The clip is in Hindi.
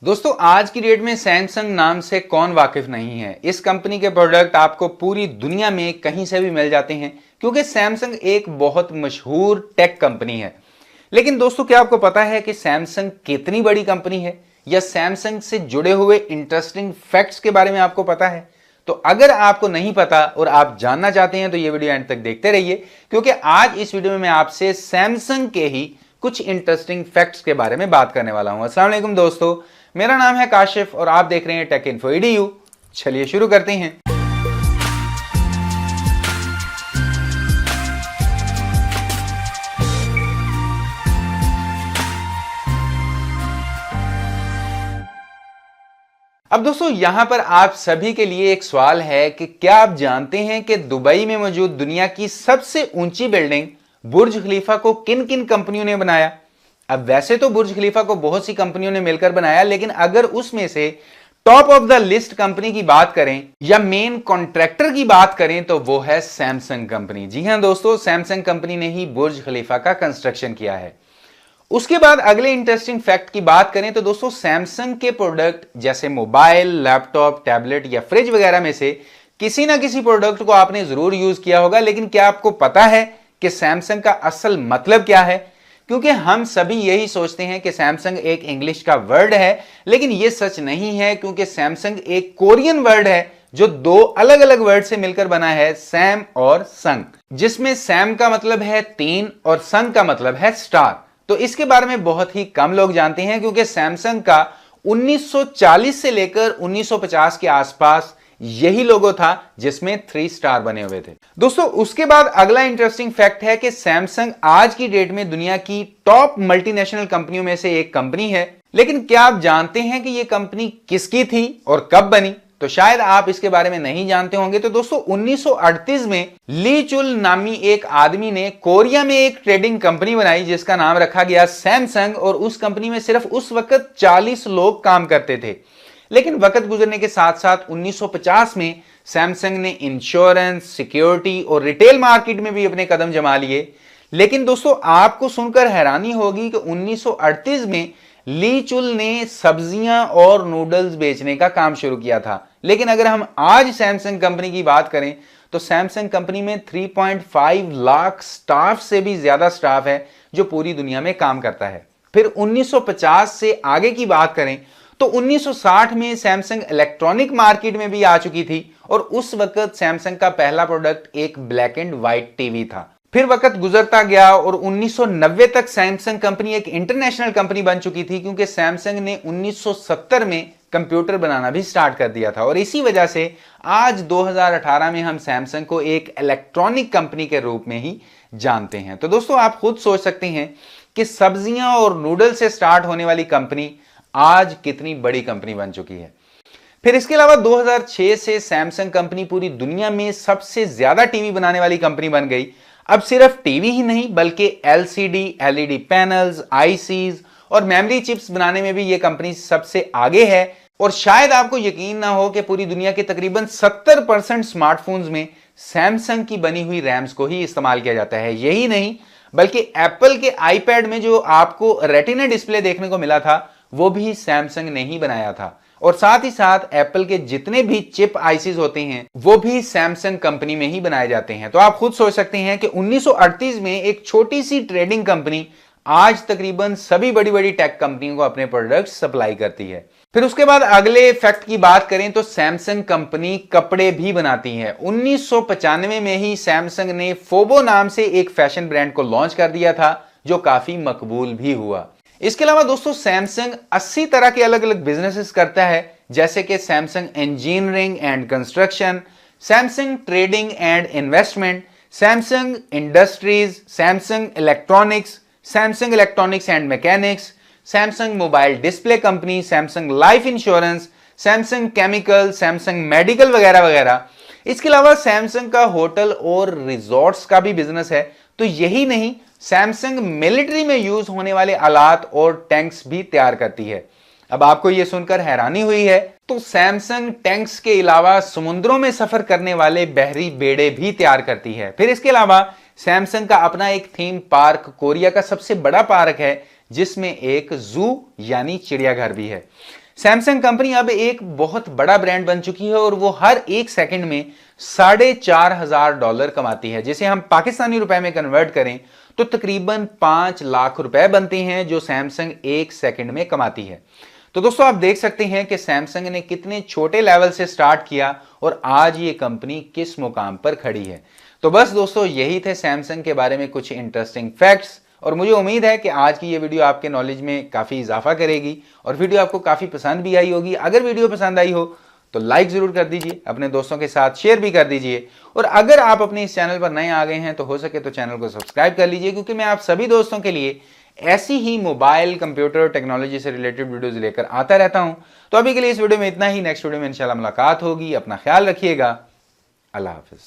दोस्तों आज की डेट में सैमसंग नाम से कौन वाकिफ नहीं है। इस कंपनी के प्रोडक्ट आपको पूरी दुनिया में कहीं से भी मिल जाते हैं क्योंकि सैमसंग एक बहुत मशहूर टेक कंपनी है। लेकिन दोस्तों क्या आपको पता है कि सैमसंग कितनी बड़ी कंपनी है या सैमसंग से जुड़े हुए इंटरेस्टिंग फैक्ट्स के बारे में आपको पता है? तो अगर आपको नहीं पता और आप जानना चाहते हैं तो ये वीडियो एंड तक देखते रहिए क्योंकि आज इस वीडियो में मैं आपसे सैमसंग के ही कुछ इंटरेस्टिंग फैक्ट्स के बारे में बात करने वाला हूं। अस्सलाम वालेकुम दोस्तों, मेरा नाम है काशिफ और आप देख रहे हैं टेक इन्फो EDU। चलिए शुरू करते हैं। अब दोस्तों यहां पर आप सभी के लिए एक सवाल है कि क्या आप जानते हैं कि दुबई में मौजूद दुनिया की सबसे ऊंची बिल्डिंग बुर्ज खलीफा को किन किन कंपनियों ने बनाया? अब वैसे तो बुर्ज खलीफा को बहुत सी कंपनियों ने मिलकर बनाया, लेकिन अगर उसमें से top of the list company की बात करें या मेन कॉन्ट्रैक्टर की बात करें तो वो है सैमसंग कंपनी। जी हां दोस्तों, सैमसंग कंपनी ने ही बुर्ज खलीफा का कंस्ट्रक्शन किया है। उसके बाद अगले इंटरेस्टिंग फैक्ट की बात करें तो दोस्तों सैमसंग के प्रोडक्ट जैसे मोबाइल, लैपटॉप, टैबलेट या फ्रिज वगैरह में से किसी ना किसी प्रोडक्ट को आपने जरूर यूज किया होगा। लेकिन क्या आपको पता है कि सैमसंग का असल मतलब क्या है? क्योंकि हम सभी यही सोचते हैं कि सैमसंग एक इंग्लिश का वर्ड है, लेकिन यह सच नहीं है क्योंकि सैमसंग एक कोरियन वर्ड है जो दो अलग अलग वर्ड से मिलकर बना है, सैम और संग, जिसमें सैम का मतलब है तीन और संग का मतलब है स्टार। तो इसके बारे में बहुत ही कम लोग जानते हैं क्योंकि सैमसंग का 1940 से लेकर 1950 के आसपास यही लोगो था जिसमें 3 स्टार बने हुए थे। दोस्तों उसके बाद अगला इंटरेस्टिंग फैक्ट है कि सैमसंग आज की डेट में दुनिया की टॉप मल्टीनेशनल कंपनियों में से एक कंपनी है। लेकिन क्या आप जानते हैं कि यह कंपनी किसकी थी और कब बनी? तो शायद आप इसके बारे में नहीं जानते होंगे। तो दोस्तों 1938 में ली चुल नामी एक आदमी ने कोरिया में एक ट्रेडिंग कंपनी बनाई जिसका नाम रखा गया सैमसंग, और उस कंपनी में सिर्फ उस वक्त 40 लोग काम करते थे। लेकिन वक्त गुजरने के साथ साथ 1950 में सैमसंग ने इंश्योरेंस, सिक्योरिटी और रिटेल मार्केट में भी अपने कदम जमा लिए। लेकिन दोस्तों आपको सुनकर हैरानी होगी कि 1938 में ली चुल ने सब्जियां और नूडल्स बेचने का काम शुरू किया था। लेकिन अगर हम आज सैमसंग कंपनी की बात करें तो सैमसंग कंपनी में 3.5 लाख स्टाफ से भी ज्यादा स्टाफ है जो पूरी दुनिया में काम करता है। फिर 1950 से आगे की बात करें तो 1960 में सैमसंग इलेक्ट्रॉनिक मार्केट में भी आ चुकी थी और उस वक्त सैमसंग का पहला प्रोडक्ट एक ब्लैक एंड व्हाइट टीवी था। फिर वक्त गुजरता गया और 1990 तक सैमसंग कंपनी एक इंटरनेशनल कंपनी बन चुकी थी क्योंकि सैमसंग ने 1970 में कंप्यूटर बनाना भी स्टार्ट कर दिया था। और इसी वजह से आज 2018 में हम सैमसंग को एक इलेक्ट्रॉनिक कंपनी के रूप में ही जानते हैं। तो दोस्तों आप खुद सोच सकते हैं कि सब्जियां और नूडल से स्टार्ट होने वाली कंपनी आज कितनी बड़ी कंपनी बन चुकी है। फिर इसके अलावा 2006 से सैमसंग कंपनी पूरी दुनिया में सबसे ज्यादा टीवी बनाने वाली कंपनी बन गई। अब सिर्फ टीवी ही नहीं बल्कि LCD, LED पैनल्स, ICs और मेमोरी चिप्स बनाने में भी यह कंपनी सबसे आगे है। और शायद आपको यकीन ना हो कि पूरी दुनिया के तकरीबन 70% स्मार्टफोन्स में सैमसंग की बनी हुई रैम्स को ही इस्तेमाल किया जाता है। यही नहीं बल्कि एप्पल के iPad में जो आपको रेटिना डिस्प्ले देखने को मिला था वो भी सैमसंग ने ही बनाया था। और साथ ही साथ एप्पल के जितने भी चिप ICs होते हैं वो भी सैमसंग कंपनी में ही बनाए जाते हैं। तो आप खुद सोच सकते हैं कि 1938 में एक छोटी सी ट्रेडिंग कंपनी आज तकरीबन सभी बड़ी बड़ी टेक कंपनियों को अपने प्रोडक्ट सप्लाई करती है। फिर उसके बाद अगले फैक्ट की बात करें तो सैमसंग कंपनी कपड़े भी बनाती है। 1995 में ही सैमसंग ने फोबो नाम से एक फैशन ब्रांड को लॉन्च कर दिया था जो काफी मकबूल भी हुआ। इसके अलावा दोस्तों सैमसंग 80 तरह के अलग अलग बिजनेसेस करता है, जैसे कि Samsung engineering and construction, Samsung trading and investment, Samsung industries, Samsung electronics and mechanics, Samsung mobile display company, Samsung life insurance, Samsung chemical, Samsung medical वगैरह वगैरह। इसके अलावा सैमसंग का होटल और रिजॉर्ट्स का भी बिजनेस है। तो यही नहीं, सैमसंग मिलिट्री में यूज होने वाले आलात और टैंक्स भी तैयार करती है। अब आपको यह सुनकर हैरानी हुई है तो सैमसंग टैंक्स के अलावा समुद्रों में सफर करने वाले बहरी बेड़े भी तैयार करती है। फिर इसके अलावा सैमसंग का अपना एक थीम पार्क कोरिया का सबसे बड़ा पार्क है जिसमें एक जू यानी चिड़ियाघर भी है। सैमसंग कंपनी अब एक बहुत बड़ा ब्रांड बन चुकी है और वो हर एक सेकंड में $4,500 कमाती है, जिसे हम पाकिस्तानी रुपए में कन्वर्ट करें तो तकरीबन 5 लाख रुपए बनते हैं जो सैमसंग एक सेकंड में कमाती है। तो दोस्तों आप देख सकते हैं कि सैमसंग ने कितने छोटे लेवल से स्टार्ट किया और आज ये कंपनी किस मुकाम पर खड़ी है। तो बस दोस्तों यही थे सैमसंग के बारे में कुछ इंटरेस्टिंग फैक्ट्स, और मुझे उम्मीद है कि आज की ये वीडियो आपके नॉलेज में काफी इजाफा करेगी और वीडियो आपको काफी पसंद भी आई होगी। अगर वीडियो पसंद आई हो तो लाइक जरूर कर दीजिए, अपने दोस्तों के साथ शेयर भी कर दीजिए, और अगर आप अपने इस चैनल पर नए आ गए हैं तो हो सके तो चैनल को सब्सक्राइब कर लीजिए, क्योंकि मैं आप सभी दोस्तों के लिए ऐसी ही मोबाइल, कंप्यूटर, टेक्नोलॉजी से रिलेटेड वीडियोस लेकर आता रहता हूं। तो अभी के लिए इस वीडियो में इतना ही, नेक्स्ट वीडियो में इंशाल्लाह मुलाकात होगी। अपना ख्याल रखिएगा, अल्लाह हाफिज।